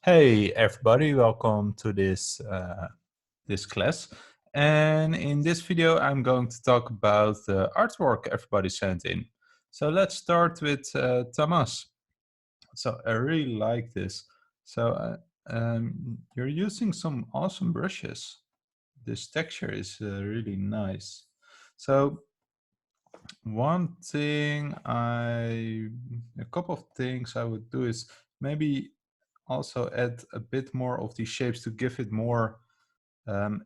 Hey everybody, welcome to this class. And in this video, I'm going to talk about the artwork everybody sent in. So let's start with Thomas. So I really like this. So you're using some awesome brushes. This texture is really nice. So a couple of things I would do is maybe also add a bit more of these shapes to give it more.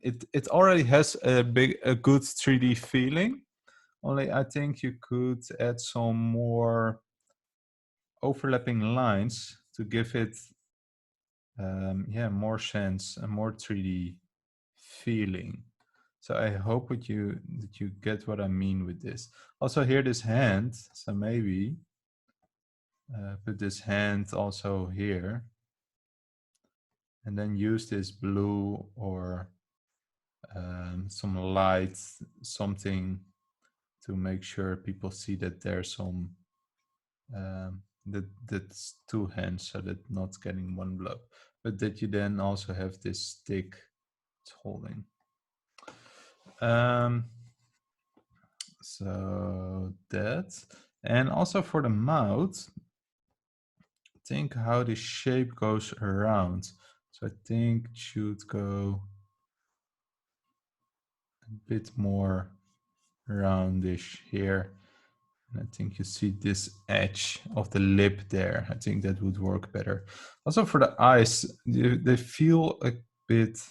It already has a good 3D feeling. Only I think you could add some more overlapping lines to give it more sense and more 3D feeling. So I hope that you get what I mean with this. Also here this hand, so maybe put this hand also here and then use this blue or some light, something to make sure people see that there's some that's two hands, so that not getting one blow, but that you then also have this stick it's holding. So that, and also for the mouth, think how the shape goes around. So I think it should go a bit more roundish here. And I think you see this edge of the lip there. I think that would work better. Also for the eyes, they feel a bit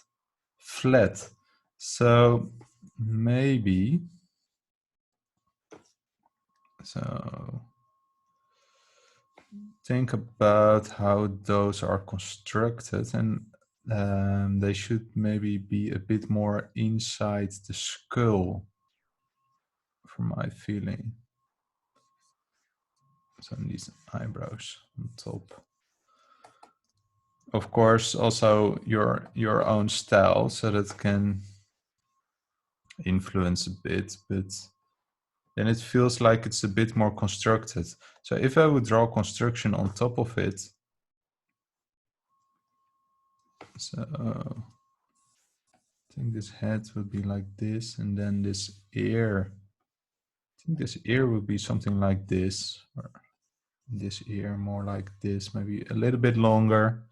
flat. So maybe, so think about how those are constructed, and they should maybe be a bit more inside the skull, from my feeling. So these eyebrows on top. Of course, also your own style, so that can influence a bit, but then it feels like it's a bit more constructed. So if I would draw construction on top of it, so I think this head would be like this, and then this ear, I think this ear would be something like this, or this ear more like this, maybe a little bit longer.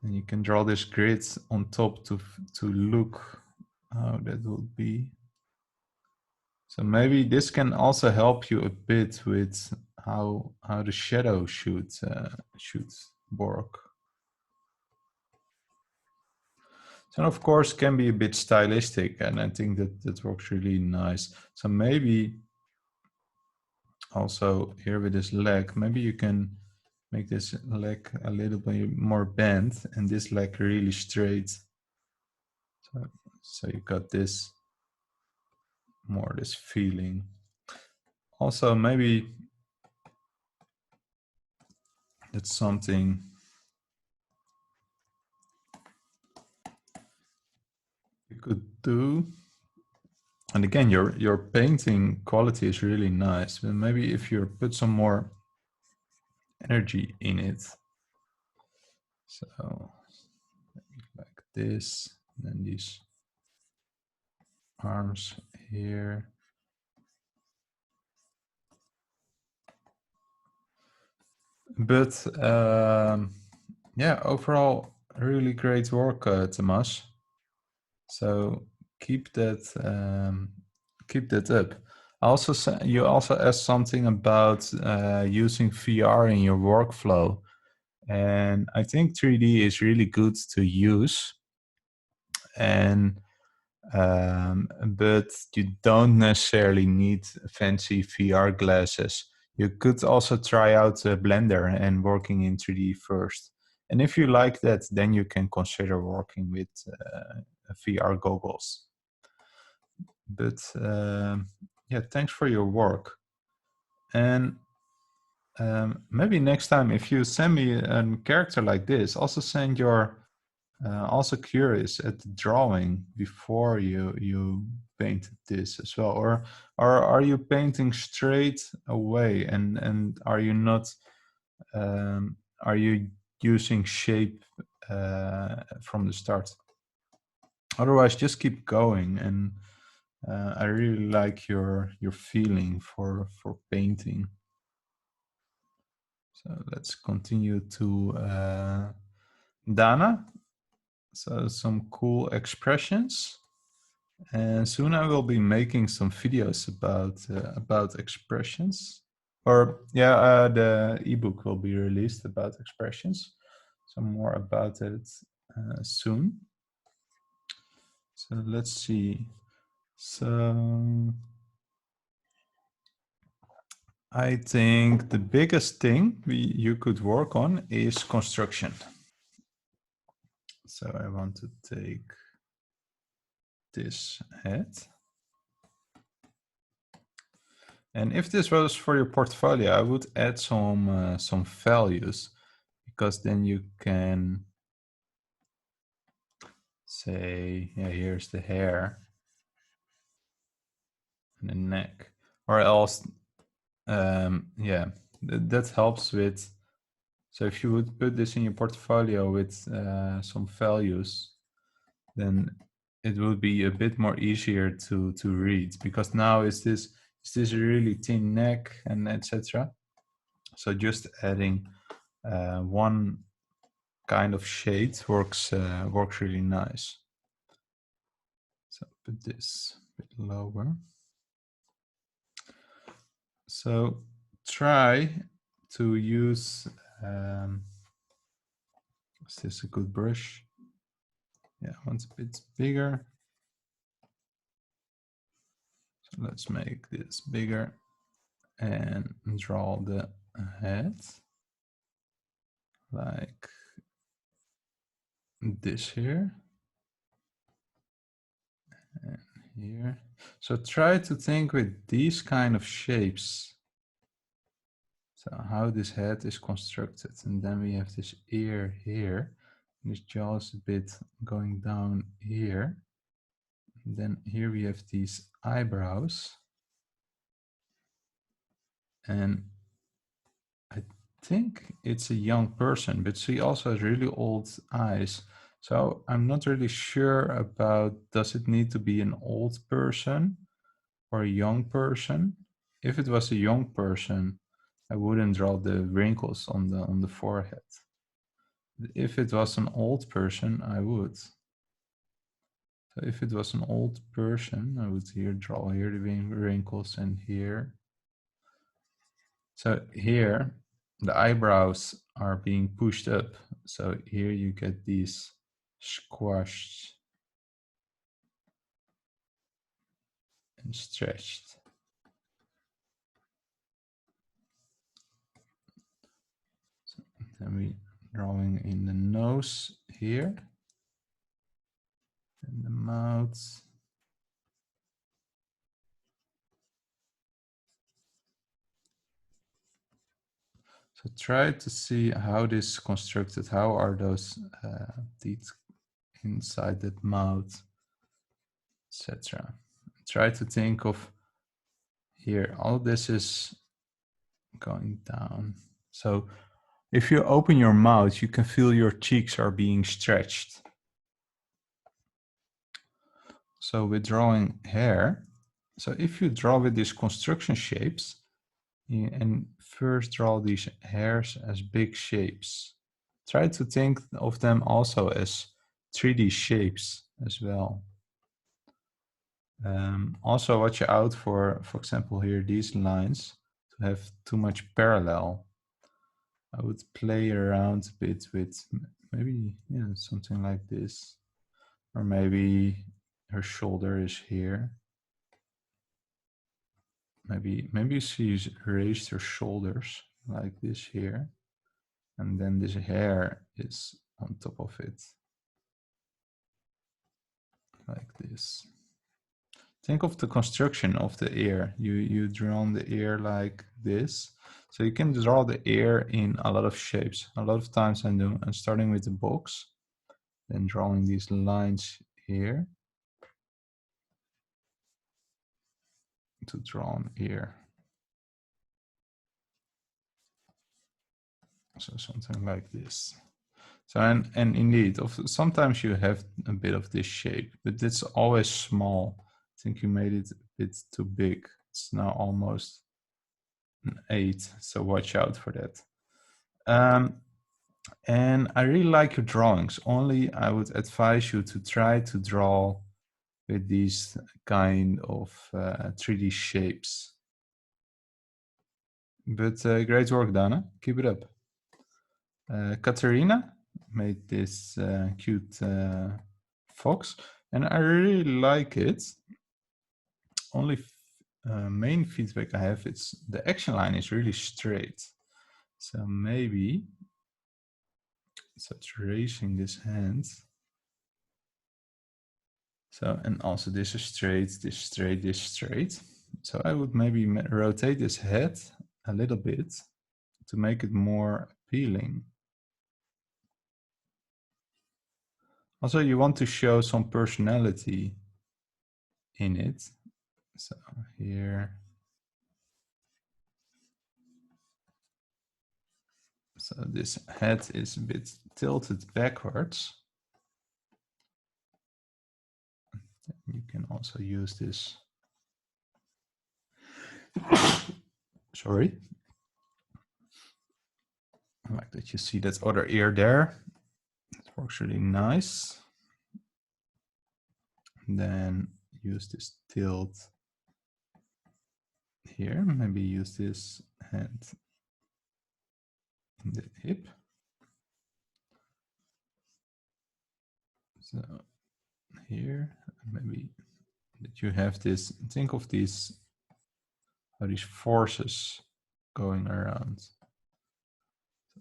And you can draw this grid on top to look how that would be. So maybe this can also help you a bit with how the shadow should work. So of course can be a bit stylistic, and I think that works really nice. So maybe also here with this leg, maybe you can make this leg a little bit more bent and this leg really straight. So you got this more this feeling. Also maybe that's something you could do. And again, your painting quality is really nice, but maybe if you put some more energy in it. So like this, and then these arms here. But yeah, overall, really great work, Tomas. So keep that up. Also, you also asked something about using VR in your workflow, and I think 3D is really good to use, and but you don't necessarily need fancy VR glasses. You could also try out Blender and working in 3D first. And if you like that, then you can consider working with VR goggles. But yeah, thanks for your work. And maybe next time, if you send me a character like this, also send your also curious at the drawing before you painted this as well, or are you painting straight away, and are you not Are you using shape from the start? Otherwise, just keep going. And I really like your feeling for painting. So let's continue to Dana. So some cool expressions. And soon I will be making some videos about expressions. Or yeah, the ebook will be released about expressions. Some more about it soon. So let's see. So I think the biggest thing you could work on is construction. So I want to take this head. And if this was for your portfolio, I would add some values, because then you can say, yeah, here's the hair and the neck, or else, yeah, that helps with. So if you would put this in your portfolio with some values, then it would be a bit more easier to read, because now is this a really thin neck and etc. So just adding one kind of shade works really nice. So put this a bit lower. So try to use, is this a good brush? Yeah, one's a bit bigger. So let's make this bigger and draw the head like this here and here. So try to think with these kind of shapes. So how this head is constructed, and then we have this ear here, and this jaw is a bit going down here. And then here we have these eyebrows, and I think it's a young person, but she also has really old eyes. So I'm not really sure about, does it need to be an old person or a young person? If it was a young person, I wouldn't draw the wrinkles on the forehead. If it was an old person, I would. So if it was an old person, I would here draw here the wrinkles and here. So here, the eyebrows are being pushed up. So here you get these squashed and stretched. So then we drawing in the nose here and the mouth. So try to see how this is constructed. How are those teeth inside that mouth, etc. Try to think of here, all this is going down. So if you open your mouth, you can feel your cheeks are being stretched. So with drawing hair, so if you draw with these construction shapes, and first draw these hairs as big shapes, try to think of them also as 3D shapes as well. Also watch out for example, here, these lines to have too much parallel. I would play around a bit with maybe, yeah, something like this. Or maybe her shoulder is here. Maybe she's raised her shoulders like this here. And then this hair is on top of it. Like this. Think of the construction of the ear. You draw the ear like this. So you can draw the ear in a lot of shapes. A lot of times I'm starting with the box, then drawing these lines here to draw an ear. So something like this. So, and indeed, sometimes you have a bit of this shape, but it's always small. I think you made it a bit too big. It's now almost an 8, so watch out for that. And I really like your drawings. Only I would advise you to try to draw with these kind of 3D shapes. But great work, Dana. Keep it up. Katerina made this cute fox, and I really like it. Only main feedback I have is the action line is really straight. So maybe so tracing this hand. So, and also this is straight, this straight, this straight. So I would maybe rotate this head a little bit to make it more appealing. Also, you want to show some personality in it. So here. So this head is a bit tilted backwards. You can also use this. Sorry. I like that you see that other ear there. It works really nice. And then use this tilt here. Maybe use this hand in the hip. So here, maybe that you have this, think of these, how these forces going around.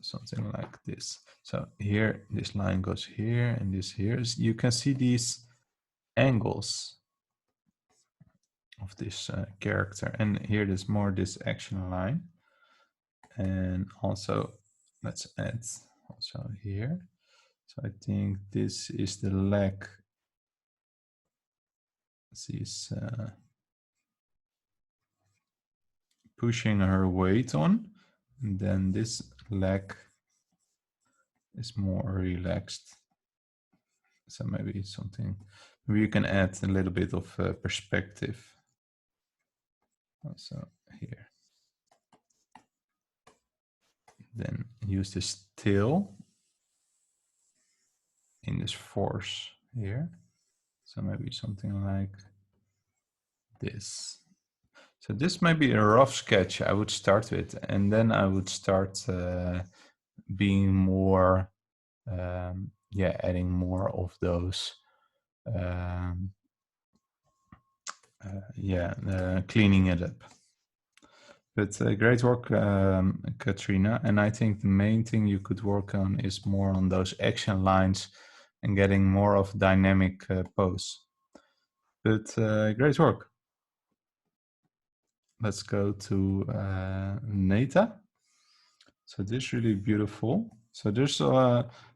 So something like this. So here, this line goes here and this here. You can see these angles of this character. And here there's more this action line. And also, let's add also here. So I think this is the leg. She's pushing her weight on, and then this leg is more relaxed. So maybe something, maybe you can add a little bit of perspective. Also here. Then use this tail in this force here. So maybe something like this. So this may be a rough sketch I would start with, and then I would start being more, adding more of those, cleaning it up. But great work, Katrina. And I think the main thing you could work on is more on those action lines and getting more of dynamic pose. But great work. Let's go to Neta. So this is really beautiful. So there's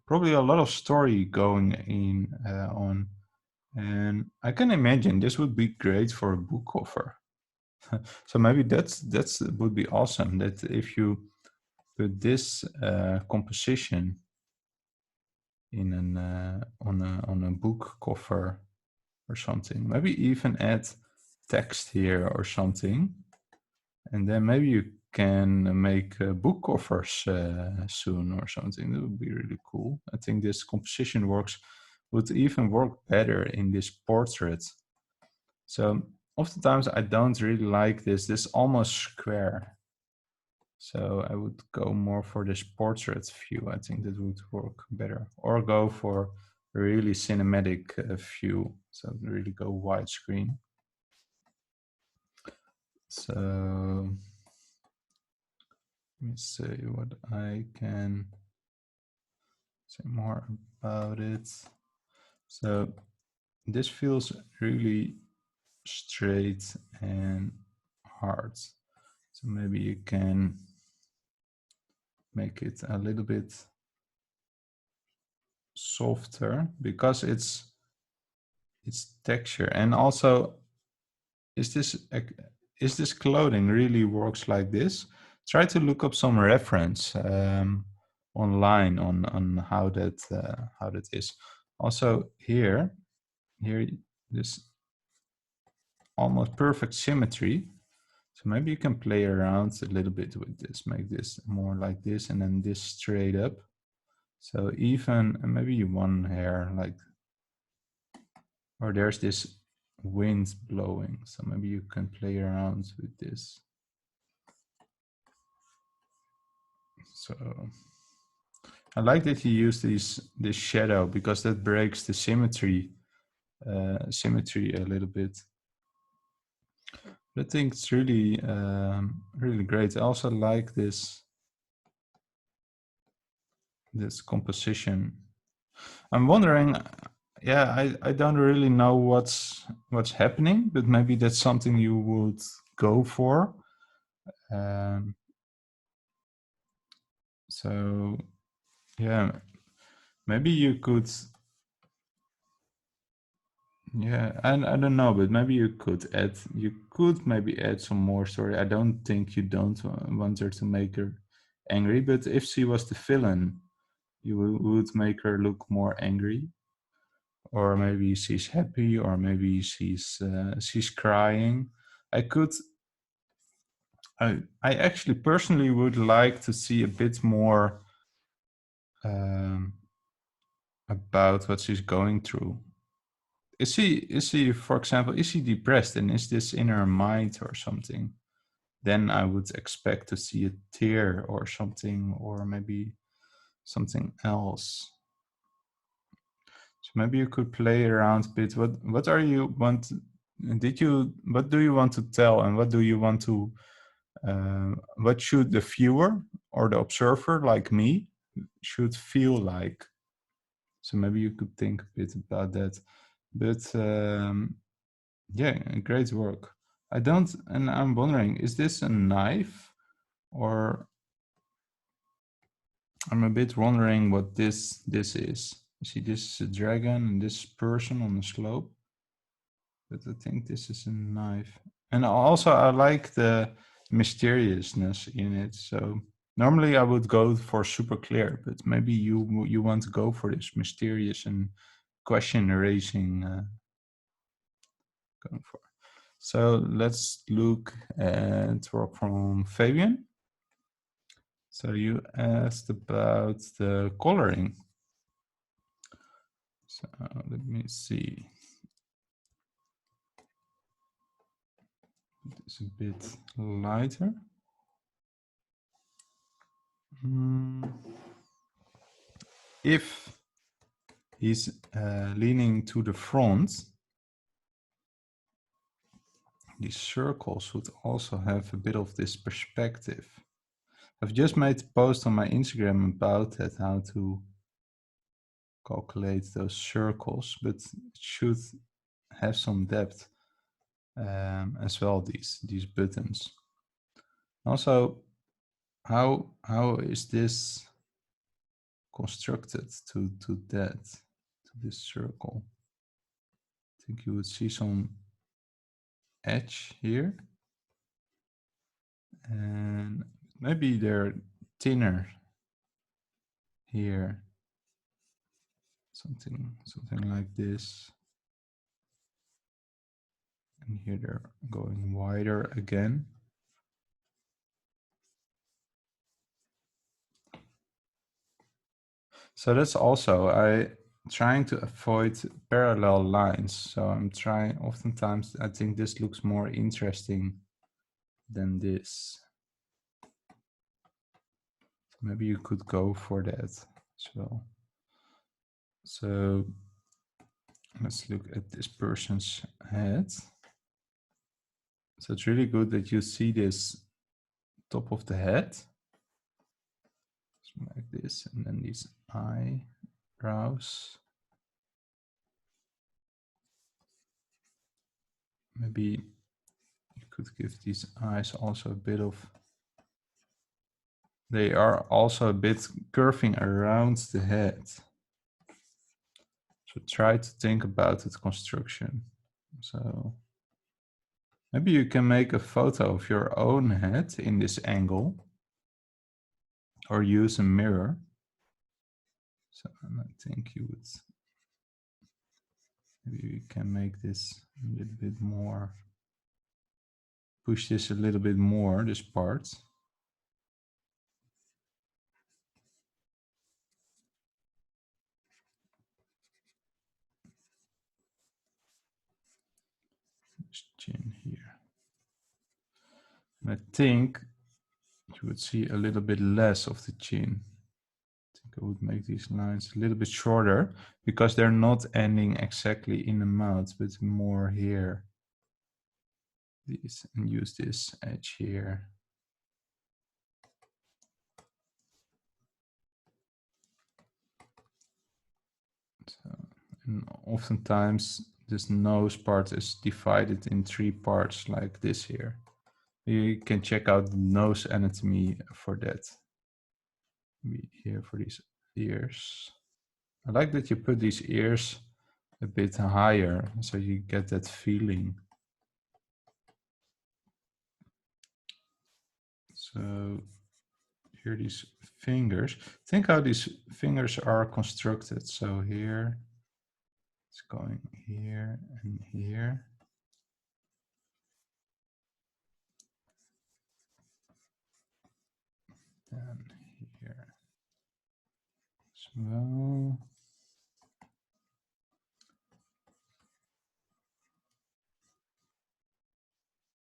probably a lot of story going in on, and I can imagine this would be great for a book cover. So maybe that's would be awesome, that if you put this composition in an on a book cover or something. Maybe even add text here or something, and then maybe you can make book covers soon or something. That would be really cool. I think this composition would even work better in this portrait. So oftentimes I don't really like this almost square. So I would go more for this portrait view. I think that would work better. Or go for a really cinematic view. So really go widescreen. So let me see what I can say more about it. So this feels really straight and hard. So maybe you can make it a little bit softer, because it's texture. And also, is this clothing really works like this? Try to look up some reference. online on how that is. Also here this almost perfect symmetry. So maybe you can play around a little bit with this, make this more like this, and then this straight up. So even maybe one hair like, or there's this wind blowing. So maybe you can play around with this. So I like that you use this shadow because that breaks the symmetry a little bit. But I think it's really really great. I also like this composition. I'm wondering, yeah, I don't really know what's happening, but maybe that's something you would go for. So yeah, maybe you could, yeah, and I don't know, but maybe you could maybe add some more story. I don't think you don't want her to make her angry, but if she was the villain, you would make her look more angry, or maybe she's happy, or maybe she's crying. I actually personally would like to see a bit more about what she's going through. Is she, for example, is she depressed, and is this in her mind or something? Then I would expect to see a tear or something, or maybe something else. So maybe you could play around a bit. What are you want? What do you want to tell, and what do you want to? What should the viewer or the observer, like me, should feel like? So maybe you could think a bit about that. But yeah, great work. I'm wondering, is this a knife, or I'm a bit wondering what this is. You see, this is a dragon and this person on the slope, but I think this is a knife. And also, I like the mysteriousness in it. So normally I would go for super clear, but maybe you want to go for this mysterious and question raising going for. So let's look at work from Fabian. So you asked about the coloring. So let me see. It's a bit lighter. If he's leaning to the front, these circles would also have a bit of this perspective. I've just made a post on my Instagram about that, how to calculate those circles, but it should have some depth as well, these buttons. Also, how is this constructed to this circle? I think you would see some edge here, and maybe they're thinner here, something like this, and here they're going wider again. So that's also, I trying to avoid parallel lines. So I'm trying, oftentimes I think this looks more interesting than this. Maybe you could go for that as well. So let's look at this person's head. So it's really good that you see this top of the head, like this, and then these eyebrows. Maybe you could give these eyes also a bit of, they are also a bit curving around the head. So try to think about its construction. So maybe you can make a photo of your own head in this angle, or use a mirror. So I think you would, maybe we can make this a little bit more, push this a little bit more, this part. This chin here. And I think you would see a little bit less of the chin. I think I would make these lines a little bit shorter because they're not ending exactly in the mouth, but more here. These, and use this edge here. So, and oftentimes this nose part is divided in 3 parts like this here. You can check out the nose anatomy for that. Here for these ears. I like that you put these ears a bit higher so you get that feeling. So here these fingers. Think how these fingers are constructed. So here it's going here and here. And here as well.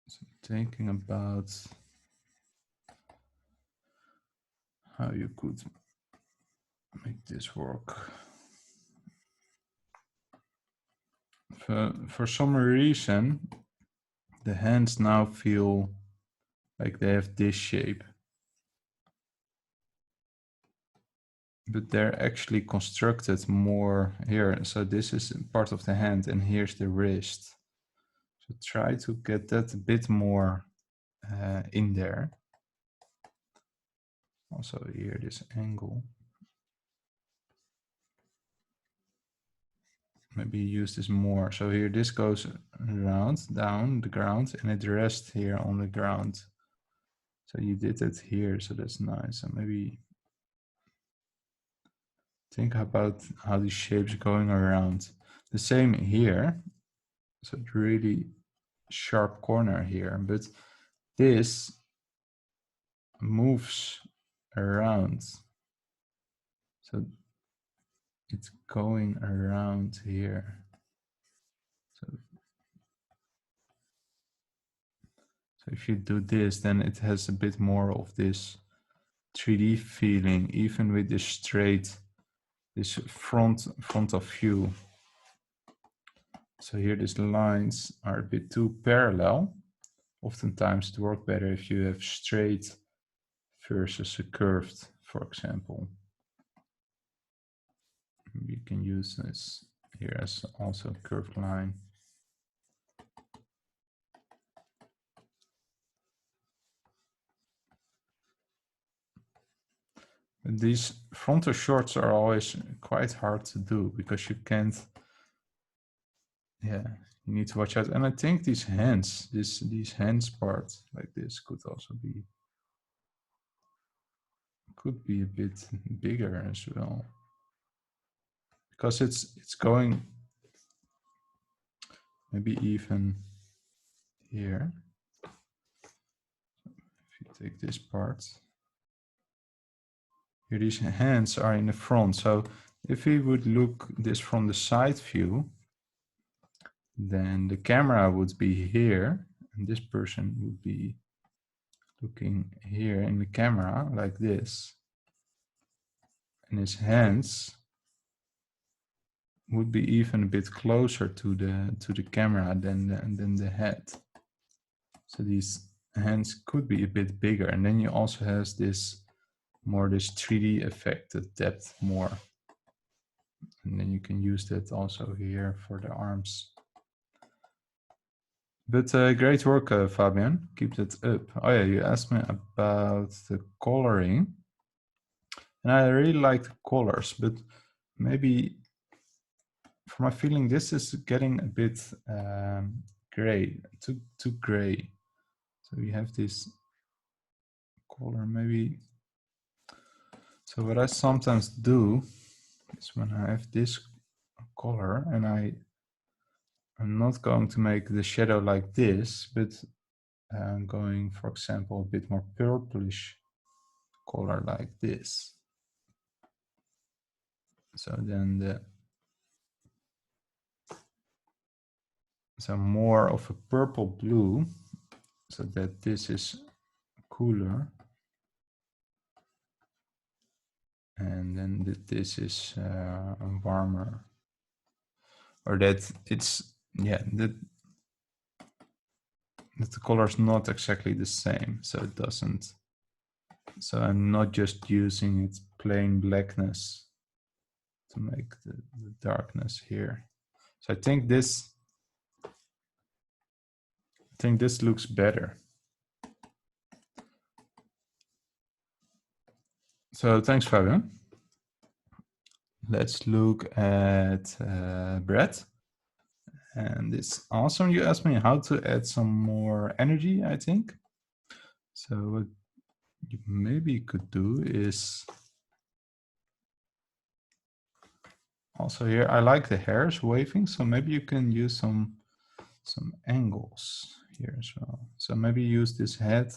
So thinking about how you could make this work. For some reason, the hands now feel like they have this shape. But they're actually constructed more here. So this is part of the hand and here's the wrist. So try to get that a bit more in there. Also here, this angle. Maybe use this more. So here, this goes around, down the ground, and it rests here on the ground. So you did it here, so that's nice. And maybe think about how these shapes going around. The same here. So it's really sharp corner here, but this moves around. So it's going around here. So if you do this, then it has a bit more of this 3D feeling, even with this straight, this front of view. So here these lines are a bit too parallel. Oftentimes it works better if you have straight versus a curved, for example. You can use this here as also a curved line. These frontal shots are always quite hard to do because you can't, yeah, you need to watch out. And I think these hands, these hands part like this could also be, could be a bit bigger as well. Because it's going maybe even here. If you take this part, here these hands are in the front. So if we would look this from the side view, then the camera would be here and this person would be looking here in the camera like this, and his hands would be even a bit closer to the camera than the head. So these hands could be a bit bigger, and then you also has this more this 3D effect, the depth more, and then you can use that also here for the arms. But great work, Fabian. Keep that up. Oh yeah, you asked me about the coloring. And I really like the colors, but maybe for my feeling, this is getting a bit gray, too gray. So we have this color maybe. So what I sometimes do is when I have this color and I'm not going to make the shadow like this, but I'm going, for example, a bit more purplish color like this. So then so more of a purple blue, so that this is cooler. And then this is warmer. Or that it's, yeah, that the color is not exactly the same, so it doesn't. So I'm not just using its plain blackness to make the darkness here. So I think this looks better. So thanks, Fabian. Let's look at Brett. And it's awesome. You asked me how to add some more energy, I think. So what you maybe could do is also here, I like the hairs waving, so maybe you can use some angles here as well. So maybe use this head,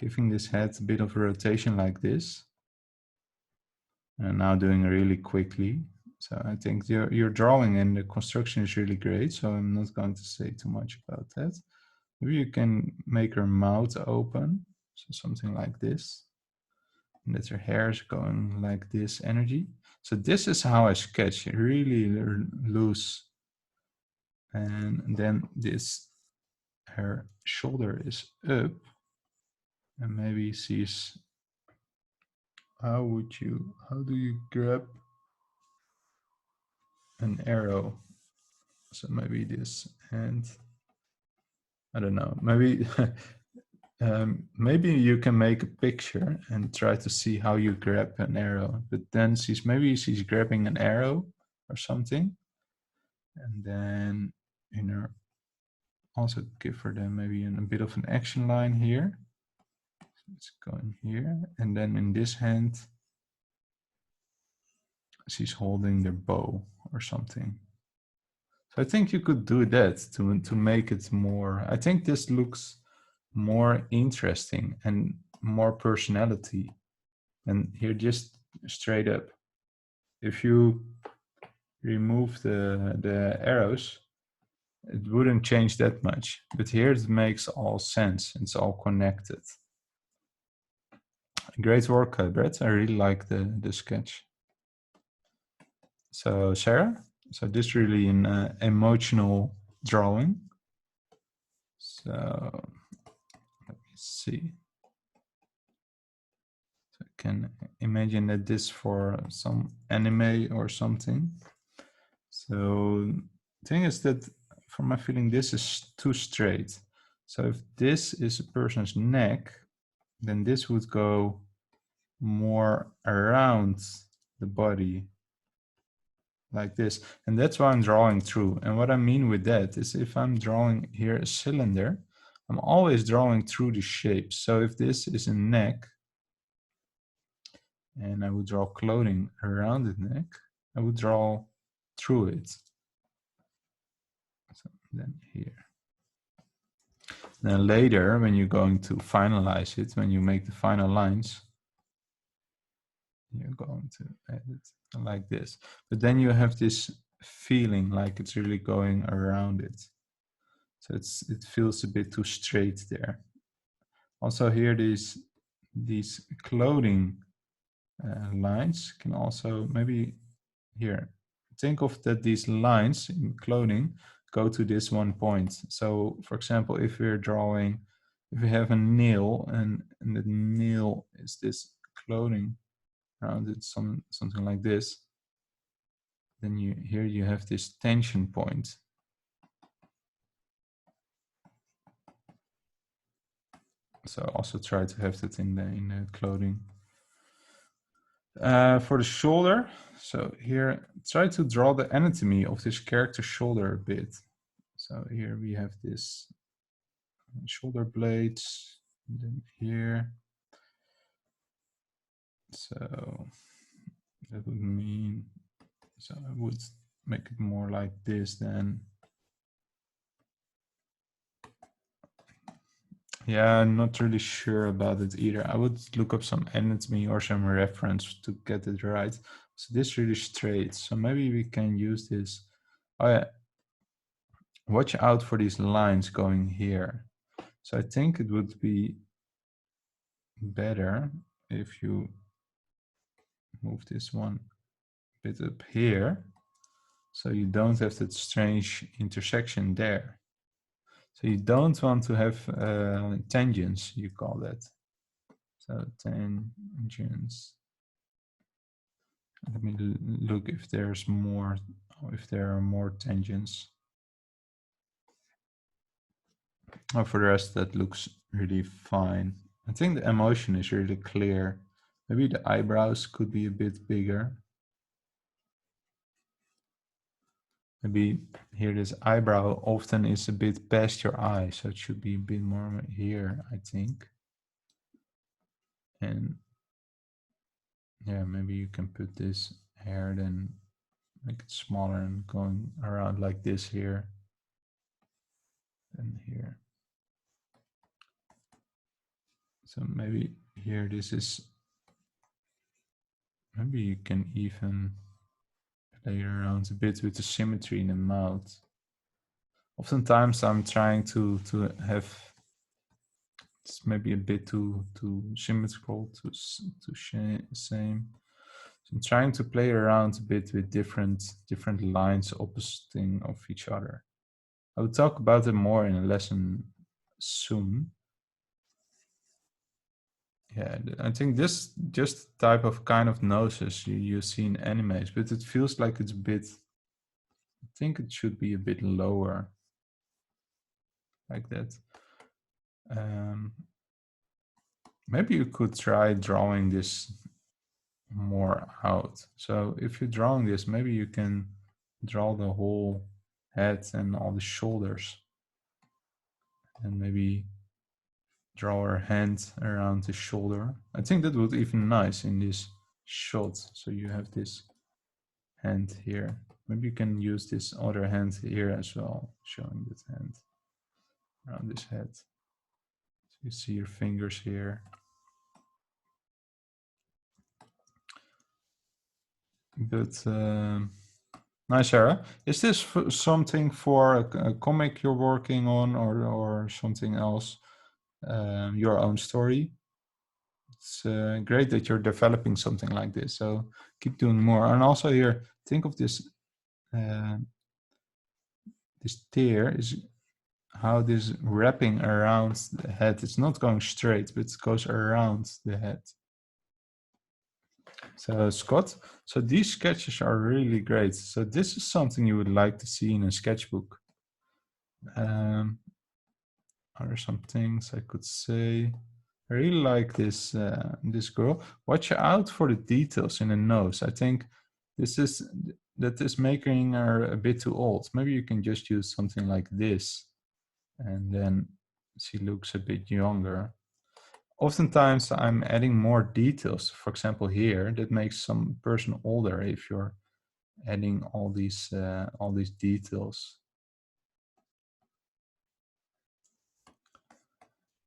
giving this head a bit of a rotation like this. And now doing really quickly. So I think your drawing and the construction is really great, so I'm not going to say too much about that. Maybe you can make her mouth open, so something like this. And that her hair is going like this energy. So this is how I sketch, really loose. And then this, her shoulder is up. And maybe she's, how do you grab an arrow? So maybe this, and I don't know, maybe maybe you can make a picture and try to see how you grab an arrow, but then maybe she's grabbing an arrow or something, and then also give her then maybe a bit of an action line here. So it's going here, and then in this hand she's holding the bow or something. So I think you could do that to make it more, I think this looks more interesting and more personality. And here, just straight up, if you remove the arrows, it wouldn't change that much. But here it makes all sense. It's all connected. Great work, Brett. I really like the sketch. So Sarah, so this is really an emotional drawing. So let me see. So I can imagine that this for some anime or something. So the thing is that, for my feeling, this is too straight. So if this is a person's neck, then this would go more around the body like this. And that's why I'm drawing through. And what I mean with that is, if I'm drawing here a cylinder, I'm always drawing through the shape. So if this is a neck, and I would draw clothing around the neck, I would draw through it. So then here. Then later, when you're going to finalize it, when you make the final lines, you're going to add it like this. But then you have this feeling like it's really going around it. So it feels a bit too straight there. Also here, these clothing lines can also, maybe here, think of that these lines in clothing go to this one point. So for example, if we're drawing, if we have a nail and the nail is this clothing around it, something like this, then here you have this tension point. So also try to have that in the clothing. For the shoulder, so here try to draw the anatomy of this character's shoulder a bit. So here we have this shoulder blades, and then here. So that would mean So I would make it more like this then. Yeah, I'm not really sure about it either. I would look up some anatomy or some reference to get it right. So this really straight. So maybe we can use this. Oh yeah, watch out for these lines going here. So I think it would be better if you move this one a bit up here, so you don't have that strange intersection there. So you don't want to have tangents, you call that. So tangents. Let me look if there's more, if there are more tangents. Oh, for the rest, that looks really fine. I think the emotion is really clear. Maybe the eyebrows could be a bit bigger. Maybe here this eyebrow often is a bit past your eye, so it should be a bit more here, I think. And yeah, maybe you can put this hair, then make it smaller and going around like this here and here. So maybe here this is, maybe you can even play around a bit with the symmetry in the mouth. Oftentimes I'm trying to have, it's maybe a bit too symmetrical, too same. So I'm trying to play around a bit with different lines opposite of each other. I will talk about it more in a lesson soon. Yeah, I think this just type of kind of noses you see in animes, but it feels like it's a bit, I think it should be a bit lower, like that. Maybe you could try drawing this more out. So if you're drawing this, maybe you can draw the whole head and all the shoulders, and maybe draw her hand around the shoulder. I think that would even nice in this shot. So you have this hand here. Maybe you can use this other hand here as well, showing that hand around this head. So you see your fingers here. But nice, Sarah. Is this something for a comic you're working on, or something else? Your own story? It's great that you're developing something like this. So keep doing more. And also here, think of this. This tear is how this wrapping around the head. It's not going straight, but it goes around the head. So Scott, so these sketches are really great. So this is something you would like to see in a sketchbook. Are there some things I could say? I really like this this girl. Watch out for the details in the nose. I think this is making her a bit too old. Maybe you can just use something like this, and then she looks a bit younger. Oftentimes I'm adding more details, for example here, that makes some person older if you're adding all these details.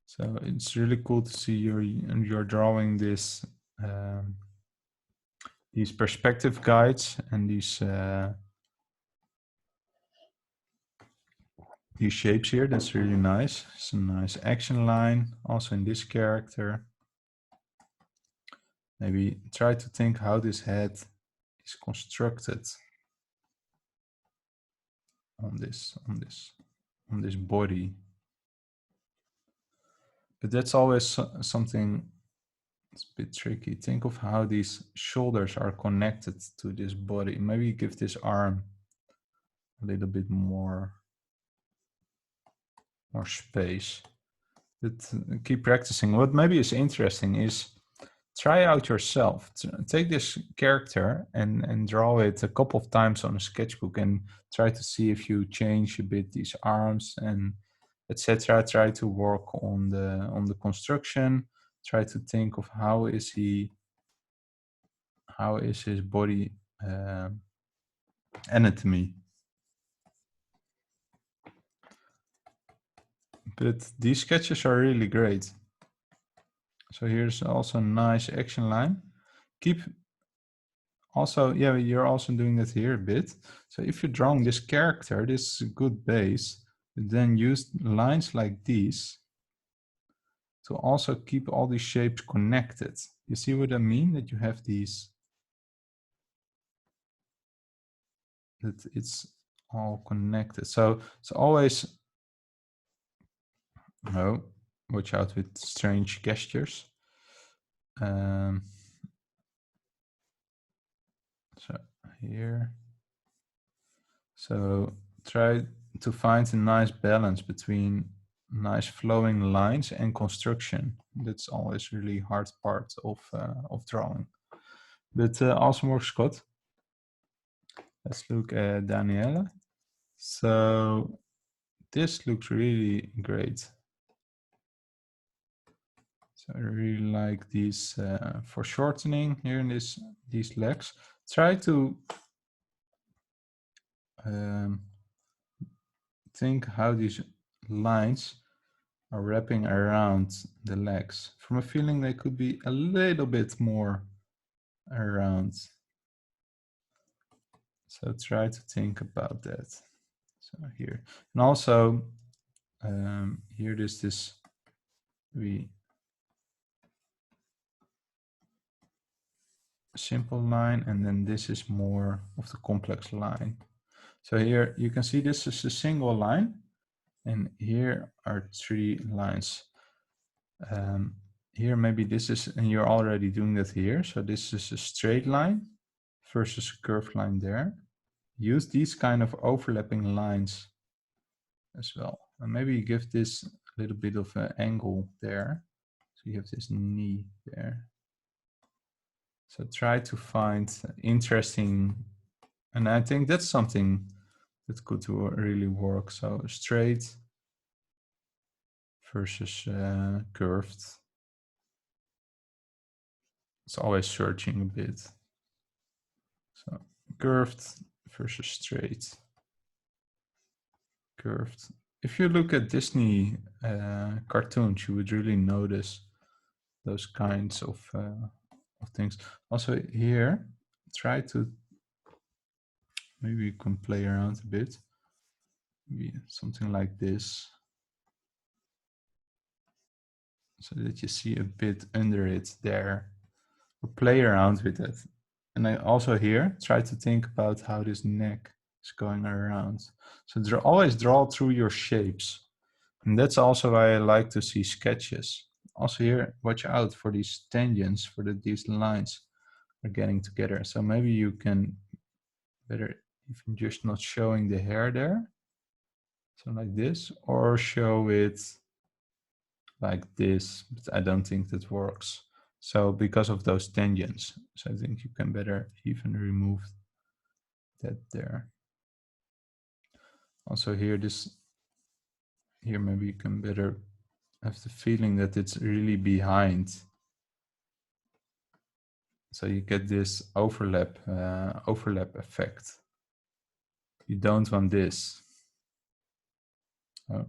So it's really cool to see you're drawing this these perspective guides and these shapes here. That's really nice. It's a nice action line also in this character. Maybe try to think how this head is constructed on this body. But that's always something, it's a bit tricky. Think of how these shoulders are connected to this body. Maybe give this arm a little bit more space. But keep practicing. What maybe is interesting is try out yourself. Take this character and draw it a couple of times on a sketchbook and try to see if you change a bit these arms and etc. Try to work on the construction. Try to think of how is his body anatomy. But these sketches are really great. So here's also a nice action line. Keep also, yeah, you're also doing that here a bit. So if you're drawing this character, this is a good base, but then use lines like these to also keep all these shapes connected. You see what I mean? That you have these, that it's all connected. So it's always, oh, watch out with strange gestures. So here. So try to find a nice balance between nice flowing lines and construction. That's always really hard part of drawing. But awesome work, Scott. Let's look at Daniela. So this looks really great. So I really like these foreshortening here in these legs. Try to think how these lines are wrapping around the legs. From a feeling, they could be a little bit more around. So try to think about that. So here, and also here is this simple line, and then this is more of the complex line. So here you can see this is a single line, and here are 3 lines. Here maybe this is, and you're already doing that here. So this is a straight line versus a curved line there. Use these kind of overlapping lines as well. And maybe you give this a little bit of an angle there. So you have this knee there. So try to find interesting, and I think that's something that could really work. So straight versus curved. It's always searching a bit. So curved versus straight. Curved. If you look at Disney cartoons, you would really notice those kinds of things. Also here, try to, maybe you can play around a bit. Maybe something like this. So that you see a bit under it there. Or play around with it. And I also here try to think about how this neck is going around. So always draw through your shapes. And that's also why I like to see sketches. Also here, watch out for these tangents, for these lines are getting together. So maybe you can better even just not showing the hair there. So like this, or show it like this, but I don't think that works. So because of those tangents, so I think you can better even remove that there. Also here, here maybe you can better have the feeling that it's really behind. So you get this overlap effect. You don't want this. Oh.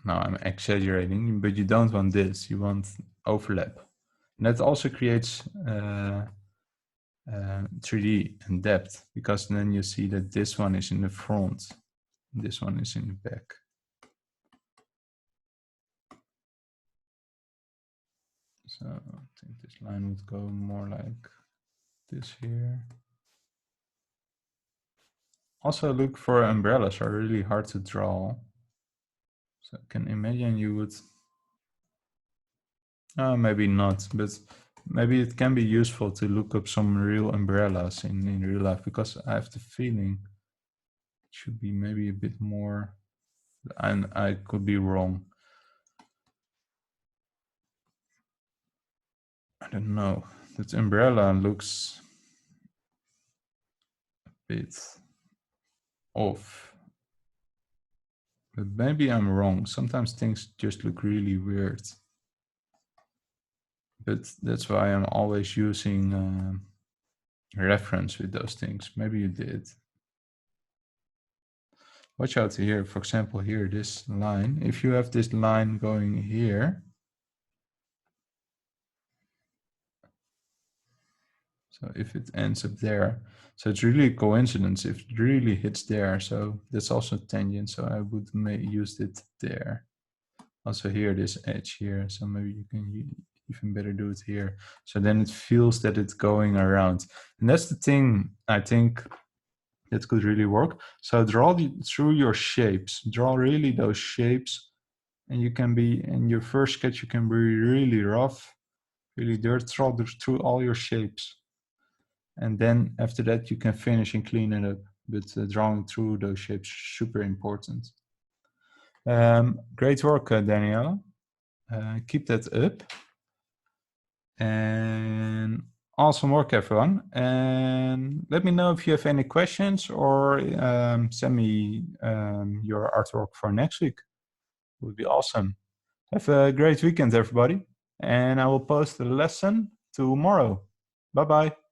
Now I'm exaggerating, but you don't want this. You want overlap. And that also creates 3D and depth, because then you see that this one is in the front, this one is in the back. So I think this line would go more like this here. Also look for umbrellas, are really hard to draw. So I can imagine you would, maybe not, but maybe it can be useful to look up some real umbrellas in real life, because I have the feeling it should be maybe a bit more, and I could be wrong. I don't know. That umbrella looks a bit off. But maybe I'm wrong. Sometimes things just look really weird. But that's why I'm always using reference with those things. Maybe you did. Watch out here, for example, here, this line. If you have this line going here, so if it ends up there, so it's really a coincidence if it really hits there. So that's also tangent. So I would use it there. Also here, this edge here. So maybe you can even better do it here. So then it feels that it's going around. And that's the thing I think that could really work. So draw through your shapes. Draw really those shapes. And you can be, in your first sketch, you can be really rough, really dirt, draw through all your shapes. And then after that, you can finish and clean it up. But drawing through those shapes, super important. Great work, Daniela. Keep that up. And awesome work, everyone. And let me know if you have any questions, or send me your artwork for next week. It would be awesome. Have a great weekend, everybody. And I will post the lesson tomorrow. Bye-bye.